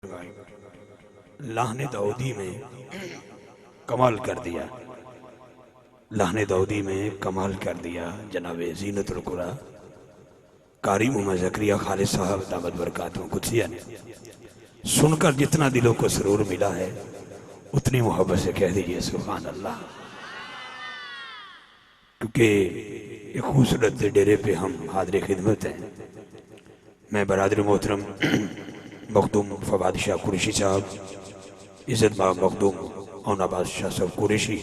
अल्लाह ने दाऊदी में कमाल कर दिया। अल्लाह ने दाऊदी में कमाल कर दिया। जनाब ज़ीनतुल कुरा कारी मोहम्मद ज़करिया खालिद साहब दामद बरकातुहू कुदसिया ने सुनकर जितना दिलों को सुरूर मिला है उतनी मोहब्बत से कह दीजिए सुभान अल्लाह। क्योंकि एक खूबसूरत डेरे पे हम हाज़िर खिदमत हैं। मैं बरादर मोहतरम मखदूम फवाद शाह कुरैशी साहब, इज़्ज़त मखदूम औनाबाद शाह साहब कुरैशी,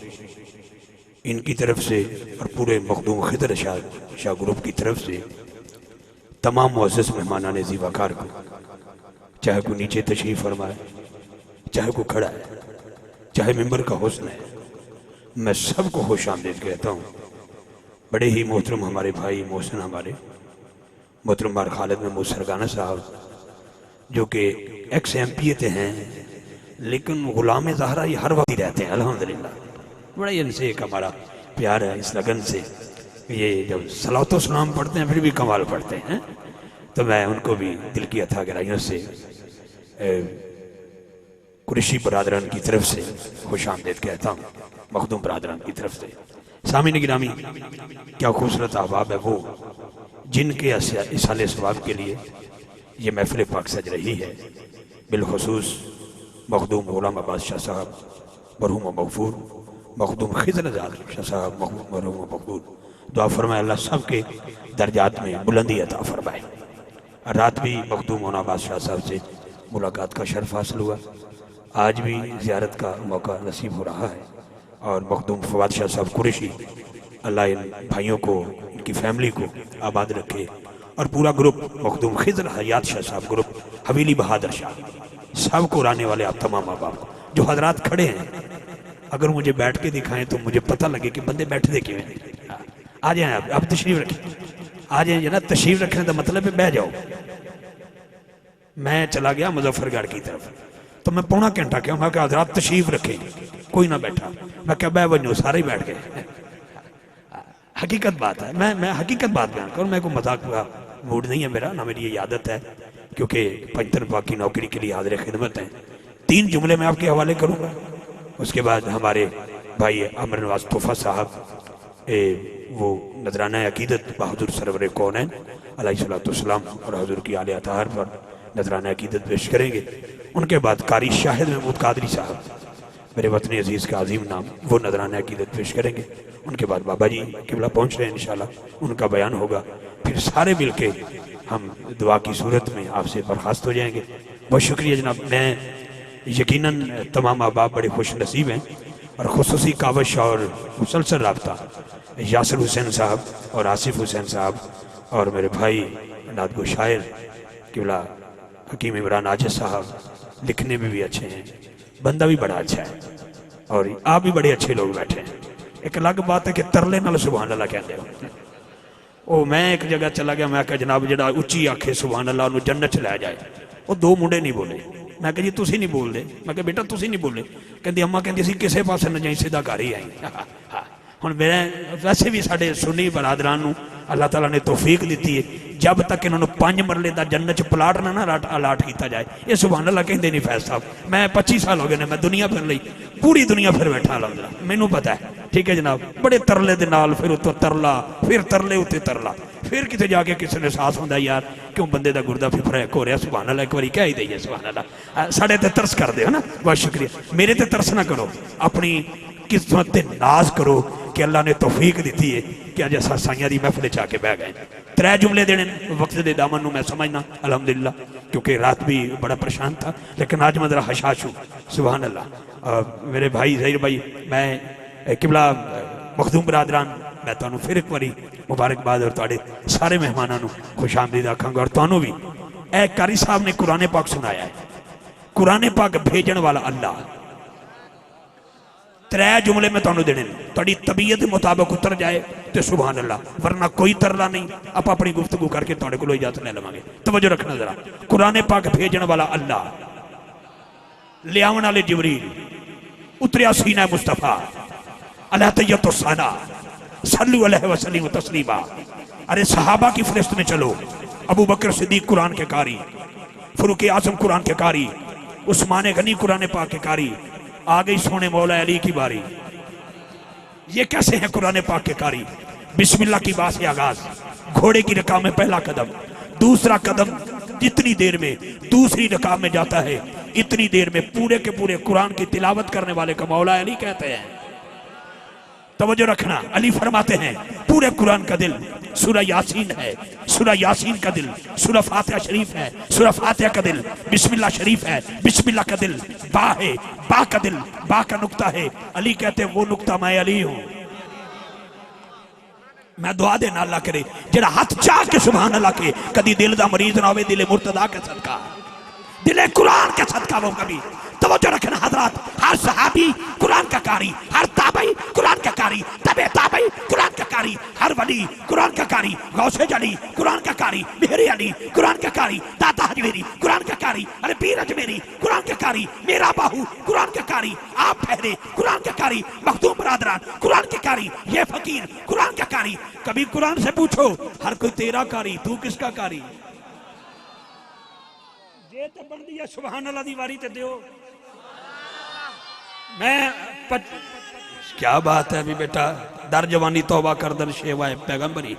इनकी तरफ से और पूरे मखदूम खिदर शाह ग्रुप की तरफ से तमाम मुअज़्ज़ज़ मेहमानान ज़ी वक़ार को, चाहे कोई नीचे तशरीफ़ फरमाए, चाहे कोई खड़ा है, चाहे मिंबर का हुस्न है, मैं सबको खुश आमदीद कहता हूँ। बड़े ही मोहतरम हमारे भाई मोहसिन हमारे मोहतरम बार खालिद महमूद सरगाना साहब जो कि एक्स MP थे हैं, लेकिन गुलाम ज़हरा ये हर वक्त ही रहते हैं अल्हम्दुलिल्लाह। बड़ा ही इनसे एक हमारा प्यार है इस लगन से। ये जब सलातो सलाम पढ़ते हैं फिर भी कमाल पढ़ते हैं, तो मैं उनको भी दिल की अथा गहराइयों से कुरैशी बरादरान की तरफ से खुश आमदीद कहता हूँ, मखदूम बरादरान की तरफ से। सामीन गिरामी, क्या खूबसूरत अहबाब है वो जिनके इसाले सवाब के लिए ये महफिल पाक सज रही है। बिलखुसूस मखदूम गुलाम अब्बास शाह साहब मरहूम मगफूर, मखदूम खिज़र शाह साहब मरहूम मगफूर, दुआ फरमाए अल्लाह सब के दर्जात में बुलंदी अता फरमाए। रात भी मखदूम औनाबाद शाह साहब से मुलाकात का शर्फ हासिल हुआ, आज भी ज़ियारत का मौका नसीब हो रहा है। और मखदूम फवाद शाह साहब कुरैशी, अल्लाह इन भाइयों को, इनकी फैमिली को आबाद रखे। और पूरा ग्रुप मखदूम खिज़र हयात शाह साहब ग्रुप, हवेली बहादुर शाह, सब को आने वाले आप तमाम अहबाब जो हजरात खड़े हैं, अगर मुझे बैठ के दिखाएं तो मुझे पता लगे कि बंदे बैठते क्यों हैं। आ जाए आप तशरीफ रखें, आ जाए जना तशरीफ रखने का मतलब है बह जाओ। मैं चला गया मुजफ्फरगढ़ की तरफ, तो मैं पौना घंटा क्या मैं हजरात तशरीफ रखें, कोई ना बैठा, मैं क्या बह बनो, सारे ही बैठ गए। हकीकत बात है, मैं हकीकत बात बयान करूँ, मैं को मजाक का मूड नहीं है मेरा, ना मेरी ये आदत है, क्योंकि पंचतन पाक की नौकरी के लिए हाज़िर खिदमत हैं। 3 जुमले मैं आपके हवाले करूँगा, उसके बाद हमारे भाई अमर नवाज तोहफा साहब वो नजराना अकीदत बहादुर सरवर कौनैन अलैहिस्सलाम और हजूर की आले अताहर पर नजराना अकीदत पेश करेंगे। उनके बाद कारी शाहिद महमूद कादरी साहब, मेरे वतन अजीज़ का अजीम नाम, वो नजराना अकीदत पेश करेंगे। उनके बाद बाबा जी किबला पहुँच रहे हैं इंशाल्लाह, उनका बयान होगा। फिर सारे मिल के हम दुआ की सूरत में आपसे बर्खास्त हो जाएंगे। बहुत शुक्रिया जनाब। मैं यकीनन तमाम अहबाब बड़े खुश नसीब हैं, और खुसूसी कावश और मुसलसल रब्ता यासिर हुसैन साहब और आसिफ हुसैन साहब और मेरे भाई नादगो शायर किबला हकीम इमरान आजिज साहब, लिखने में भी अच्छे हैं, बंदा भी बड़ा अच्छा है, और आप भी बड़े अच्छे लोग बैठे हैं। एक अलग बात है कि तरले नाल सुभान अल्लाह कहते हो। ओ मैं एक जगह चला गया, मैं कहा जनाब जरा उच्ची आखे सुभान अल्लाह उन्होंने जन्नत च लै जाए। वो 2 मुंडे नहीं बोले, मैं कहा जी तुसी नहीं बोलते, मैं कहा बेटा तुसी नहीं बोले, कहती अम्मा कहती सी किसी पासे न जाई सीधा घर ही आई। हुण मैं वैसे भी साडे सुन्नी बरादरान नूं अल्लाह ताला ने तौफीक दी है, जब तक इन्होंने 5 मरले का जन्नत च प्लाट ना अलाट किया जाए, ये सुभान अल्लाह कहते नहीं फैज साहब। मैं 25 साल हो गए ने, मैं दुनिया फिर ली, पूरी दुनिया फिर बैठा अलहमदुलिल्लाह, मैनू पता है, ठीक है जनाब। बड़े तरले दे नाल फिर उत्तों तरला, फिर तरले उत्ते तरला, फिर किते जाके किसी ने एहसास होंदा यार क्यों बंदे का गुरदा फिफरैक हो रहा, सुभान अल्लाह एक बारी कह ही दईए सुभान अल्लाह। साढ़े ते तरस कर दो ना, बहुत शुक्रिया। मेरे ते तरस ना करो, अपनी किस्मत ते नाज करो कि अल्लाह ने तौफीक दी है कि अज अस साइयां दी महफिल च आके बह गए। 3 जुमले देने वक्त के दामन में मैं समझना अल्हम्दुलिल्लाह, क्योंकि रात भी बड़ा परेशान था, लेकिन आज मैं जरा हशाश हूँ सुभान अल्लाह। मेरे भाई जहीर भाई, मैं किबला मखदूम बरादरान, मैं तुहानू फिर एक बारी मुबारकबाद और तुहाडे सारे मेहमानों को खुश आमदीद आखांगा। और तुहानू भी ए कारी साहब ने कुरान पाक सुनाया है, कुरान पाक भेजण वाला अल्लाह। 3 जुमले में तुहानू देने, तुहाडी तबीयत मुताबिक उतर जाए तो सुभान अल्लाह, वरना कोई तरला नहीं। आप अपनी गुफ्तगू करके तुहाडे कोलों इजाजत ले लवांगे। तवज्जो रखना जरा, कुरान पाक भेजण वाला अल्लाह, लियावन वाले जिबरील, उतरिया सीना मुस्तफा अला तय्यतो साना सल्लु अलैहि वसल्लम तस्लीमा। अरे सहाबा की फरिश्त में चलो, अबू बकर सिद्दीक कुरान के कारी, फरूक आजम कुरान के कारी, उस्मान गनी कुरान पाक के कारी, आ गई सोने मौला अली की बारी। ये कैसे है कुरान पाक के कारी? बिस्मिल्लाह की बात से आगाज, घोड़े की रकाम में पहला कदम, दूसरा कदम जितनी देर में दूसरी रकाम में जाता है इतनी देर में पूरे के पूरे कुरान की तिलावत करने वाले को मौला अली कहते हैं। तवज्जो रखना, अली फरमाते हैं पूरे कुरान का दिल सूरह यासीन है, सूरह यासीन का दिल सूरह फातिहा शरीफ है, सूरह फातिहा का दिल बिस्मिल्लाह शरीफ है, बिस्मिल्लाह का दिल बा है, बा का दिल बा का नुक्ता है। अली कहते हैं वो नुक्ता मैं अली हूं। मैं दुआ देना अल्लाह करे जेड़ा हाथ चाह के सुभान अल्लाह के कदी दिल दा मरीज ना होवे, दिले मुर्तदा के सदका, दिले कुरान के सदका वो कभी। तवज्जो रखना हजरात, हर सहाबी कुरान का कारी, हर ताबई कुरान का कारी, तबे ताबई कुरान का कारी, हर वली कुरान का कारी, गौसे जली कुरान का कारी, मेहरी अली कुरान का कारी, दाता हजमेरी कुरान का कारी, अरे पीर अजमेरी कुरान का कारी, मेरा बाहू कुरान का कारी, आप ठहरे कुरान का कारी, मखदूम बरादरान कुरान के कारी, ये फकीर कुरान का कारी। कभी कुरान से पूछो हर कोई तेरा कारी, तू किसका कारी? जे तो बन दिया सुभान अल्लाह दी वारी ते दियो। मैं क्या बात है अभी बेटा, दर जवानी तौबा कर दर शेवा पैगंबरी।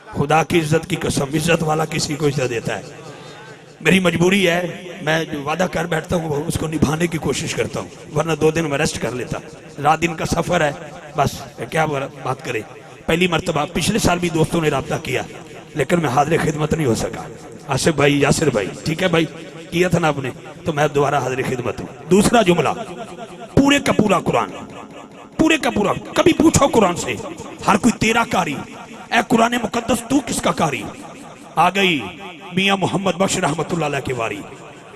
खुदा की इज्जत की कसम, इज्जत वाला किसी को इज्जत देता है। मेरी मजबूरी है, मैं जो वादा कर बैठता हूँ उसको निभाने की कोशिश करता हूँ, वरना 2 दिन में रेस्ट कर लेता। रात दिन का सफर है, बस क्या बात करें। पहली मरतबा पिछले साल भी दोस्तों ने रब्ता किया लेकिन मैं हाजिर खिदमत नहीं हो सका। आसिफ भाई, यासिर भाई, ठीक है भाई, किया था ना आपने, तो मैं दोबारा हाजिर खिदमत हूँ। दूसरा जुमला, पूरे का पूरा कुरान, पूरे का पूरा। कभी पूछो कुरान से हर कोई तेरा कारी, ए कुरान मुकद्दस तू किसका कारी? आ गई मियां मोहम्मद बख्श रहमतुल्लाह अलैह की वारी।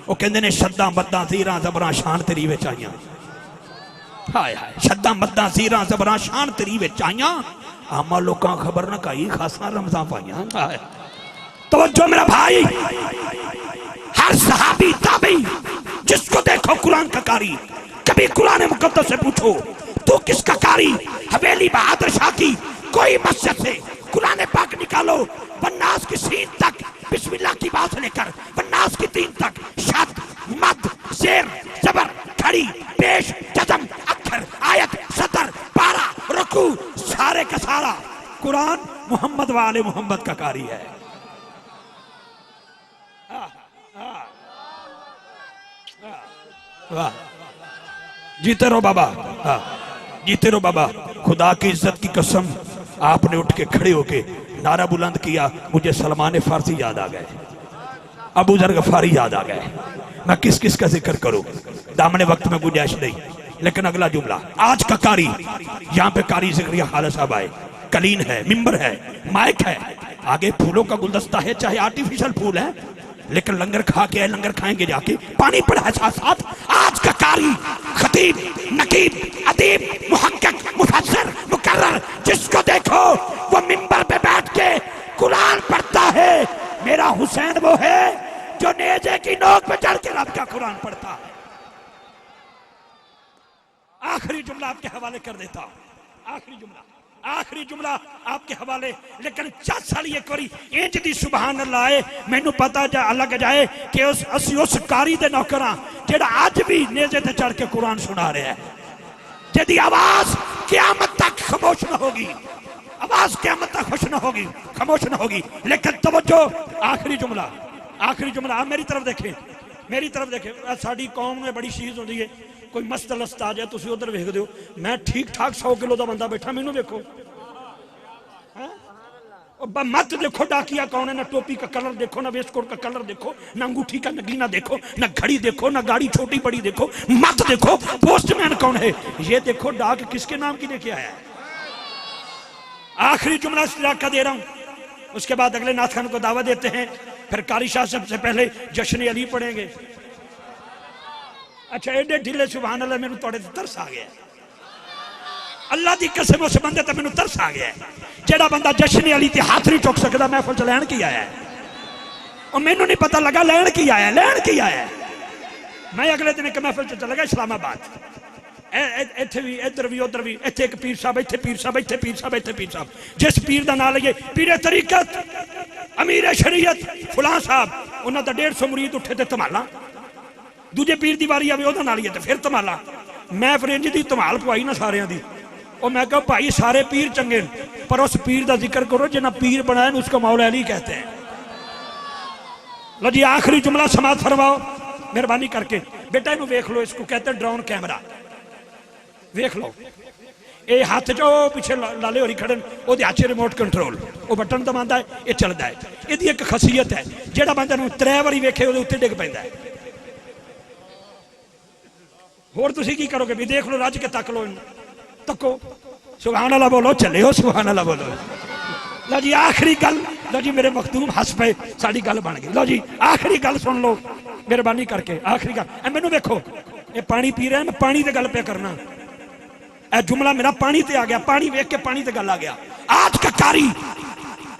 वो कहंदे ने शद्दा मद्दा ज़ीरा ज़बरा शान तेरी विच आईयां। हाय हाय, शद्दा मद्दा ज़ीरा ज़बरा शान तेरी विच आईयां, आमा लोकां खबर ना काई खासा रमज़ां पाईयां। हाय तवज्जो मेरा भाई, हर सहाबी ताबी जिसको देखो कुरान का कारी। कभी कुरान मुकद्दस से पूछो तू किसका कारी? हवेली बहादुर शाह की कोई मस्जिद से कुरान पाक निकालो, वन्नास की सीन तक बिस्मिल्लाह की बात लेकर वन्नास की 3 तक शद मद शेर जबर खड़ी पेश जजम अक्षर आयत सतर पारा रुकू सारे का सारा कुरान मोहम्मद वाले मोहम्मद का कारी है। वाह, जीते रहो बाबा, जीते रहो बाबा। खुदा की इज्जत की कसम, आपने उठ के खड़े होके नारा बुलंद किया, मुझे सलमान फारसी याद आ गए, अबू जर गफारी याद आ गए। मैं किस किस का जिक्र करूं, दामने वक्त में गुंजाइश नहीं। लेकिन अगला जुमला, आज का कारी, यहाँ पे कारी जिक्रिया खालिद साहब आए, कलीन है, मिंबर है, माइक है, आगे फूलों का गुलदस्ता है, चाहे आर्टिफिशियल फूल है, लेकिन लंगर खा के, लंगर खाएंगे जाके, पानी पड़ा है साथ साथ। आज का कारी, खतीब, नकीब, अदीब, मुहक्किक, मुफस्सिर, मुकर्रर, जिसको देखो वो मिंबर पे बैठ के कुरान पढ़ता है। मेरा हुसैन वो है जो नेज़े की नोक पे चढ़ के रब का कुरान पढ़ता है। आखिरी जुमला आपके हवाले कर देता हूं, आखिरी जुमला आपके हवाले। लेकिन 4 साल एक बारी इंज दी सुभान अल्लाह आए, मैनू पता जा लग जाए कि उस कारी दे नौकर हां जेड़ा अज भी नेज़े ते चढ़ के कुरान सुना रहा है, जिहदी आवाज क़यामत तक खामोश न होगी, आवाज क़यामत तक खुश न होगी, खामोश न होगी। लेकिन तवज्जो, आखिरी जुमला, आप मेरी तरफ देखें, मेरी तरफ देखें। साडी कौम में बड़ी चीज होती है, कोई मस्त लस्त आ जाए तुम उधर वेख दो, मैं ठीक ठाक 100 किलो का बंदा बैठा, मैनू देखो, मत देखो डाकिया कौन है, ना टोपी का कलर देखो, ना वेस्टकोट का कलर देखो, ना अंगूठी का नगीना देखो, ना घड़ी देखो, ना गाड़ी छोटी बड़ी देखो, मत देखो पोस्टमैन कौन है, ये देखो डाक किसके नाम की लेके आया है। आखिरी जुमला का दे रहा हूं, उसके बाद अगले नाथ खान को दावा देते हैं, फिर कारी शाह सबसे पहले जश्न अली पढ़ेंगे। अच्छा, एडे ढीले सुभान अल्लाह, मैनू थोड़े तरस आ गया, अल्लाह की कसम उस बंदे ते मैनू तरस आ गया जेड़ा बंदा जश्न अली ते हाथ नहीं चुक सकता। महफिल च लैन की आया, और मैनू नहीं पता लगा लैन की आया, लैन की आया। मैं अगले दिन एक महफिल च चला गया इस्लामाबाद, इत्थे भी इधर भी उधर भी, इत्थे एक पीर साहब, इत्थे पीर साहब, इत्थे पीर साहब, इत्थे पीर साहब। जिस पीर का नाम लगे पीर तरीकत, अमीर शरीयत फलां साहब, उन्होंने 150 मुरीद उठे थे धमाला। दूजे पीर की वारी आवे उहदे नाल ही है तो फिर धमाला। मैं फिर इंज दी धमाल पवाई ना सारियां दी। और मैं कहा भाई सारे पीर चंगे पर उस पीर का जिक्र करो जिन्हें पीर बनाया उसको मौला अली कहते हैं। लो जी आखिरी जुमला समाप्त फरमाओ मेहरबानी करके। बेटा इनू वेख लो, इसको कहते हैं ड्रोन कैमरा। वेख लो ये हाथ चो पिछे लाले होरी खड़े ओदे हाथ रिमोट कंट्रोल, वो बटन दबाता है ये चलता है। यदि एक खासियत है जेड़ा बंदा नूं 3 बारी वेखे ओदे उत्ते डिग पैंदा है। होर तुसीं की करोगे भी देख लो रज के तक लो तको। सुभान अल्लाह बोलो चले हो सुभान अल्लाह बोलो। लो जी आखिरी गल, लो जी मेरे मखदूम हस पे साड़ी गल बन गई। लो जी आखिरी गल सुन लो मेहरबानी करके। आखिरी गल मैनू देखो ये पानी पी रहा है, मैं पानी की गल पे करना। ए जुमला मेरा पानी ते आ गया, पानी वेख के पानी ते गल आ गया। आज का कारी,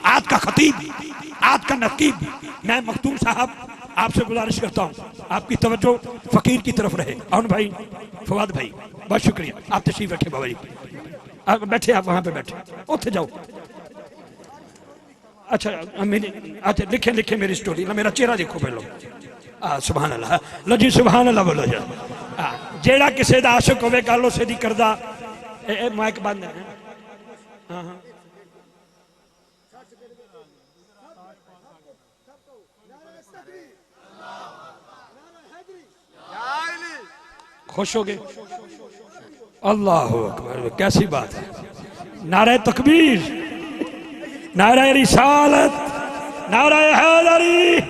आज का खतीब, आज का नकीब, मैं मखदूम साहब आपसे गुजारिश करता हूँ आपकी तवज्जो फकीर की तरफ रहे। अरुण भाई, फवाद भाई बहुत शुक्रिया, आप तशरीफ रखे बाबा जी। आप बैठे, आप वहां पे बैठे, उठे जाओ। अच्छा अच्छा लिखे लिखे मेरी स्टोरी, मेरा चेहरा देखो पहलो। सुभान अल्लाह। लो जी सुभान अल्लाह बोलो जी। जेड़ा किसी का आशिक होवे गल उसे दी करदा। माइक बंद है। हाँ हाँ खुश हो गए। अल्लाह अकबर, कैसी बात है। नारे तकबीर, नारे रिसालत, नारे हैदरी।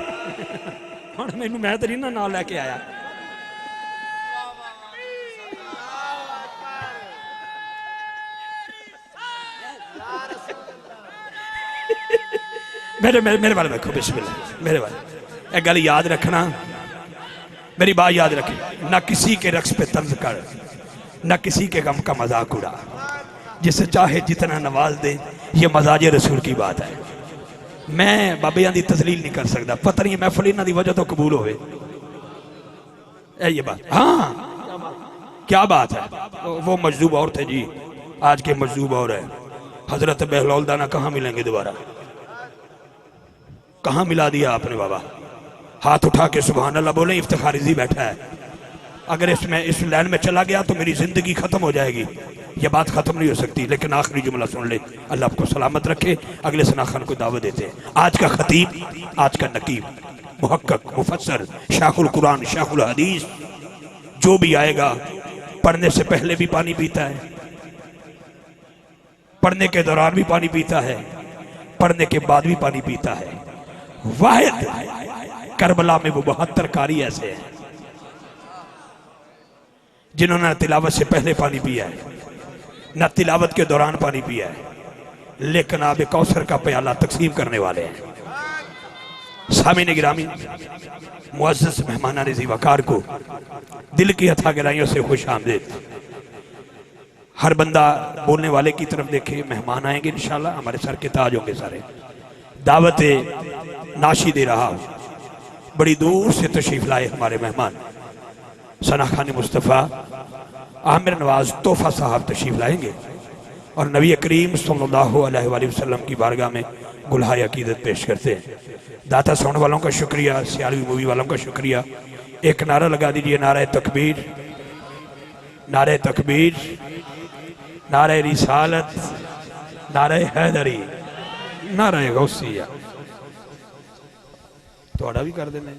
हुण मैनू मैं तो नहीं ना नाल लेके आया। मेरे वाले देखो बिस्मिल्लाह। मेरे वाले एक गल याद रखना, मेरी बात याद रखे। ना किसी के रक्स पे तंज कर, ना किसी के गम का मजाक उड़ा, जिसे चाहे जितना नवाज दे, ये मजाज रसूल की बात है। मैं बाबियां दी तजलील नहीं कर सकता, पता नहीं महफिल इन्हां दी वजह तो कबूल होवे। ये बात, हाँ क्या बात है। वो मजदूब और थे जी, आज के मजदूब और है। हजरत बहलौल दाना कहाँ मिलेंगे दोबारा, कहाँ मिला दिया आपने बाबा। हाथ उठा के सुभान अल्लाह बोले, इफ्तिखार रिजी बैठा है। अगर इसमें इस लाइन में चला गया तो मेरी जिंदगी खत्म हो जाएगी। ये बात खत्म नहीं हो सकती। लेकिन आखिरी जुमला सुन ले, अल्लाह आपको सलामत रखे। अगले सना खान को दावत देते हैं। आज का खतीब, आज का नकीब, मुहक्कक, मुफस्सर, शाहुल कुरान, शाहुल हदीस, जो भी आएगा पढ़ने से पहले भी पानी पीता है, पढ़ने के दौरान भी पानी पीता है, पढ़ने के बाद भी पानी पीता है। वाहिद करबला में वो 72 कारी ऐसे हैं जिन्होंने तिलावत से पहले पानी पिया है, न तिलावत के दौरान पानी पिया है, लेकिन आब कौसर का प्याला तकसीम करने वाले हैं। सामीन गिरामी, मुअज़्ज़ज़ मेहमानान ज़ीवकार को दिल की अथा गहराइयों से खुश आमदीद। हर बंदा बोलने वाले की तरफ देखे। मेहमान आएंगे इंशाल्लाह, हमारे सर के ताज होंगे सारे। दावत नाशी दे रहा, बड़ी दूर से तशरीफ लाए हमारे मेहमान सना खान मुस्तफ़ा आमिर नवाज तोहफा साहब तशरीफ लाएंगे और नबी करीम सल्लल्लाहु अलैहि वसल्लम की बारगाह में गुलहाय अकीदत पेश करते हैं। दाता सुनने वालों का शुक्रिया, सियालवी मूवी वालों का शुक्रिया। एक नारा लगा दीजिए, नारे तकबीर, नारे तकबीर, नारे रिसालत, नारे हैदरी, नारे गौसिया। थोड़ा भी कर देना।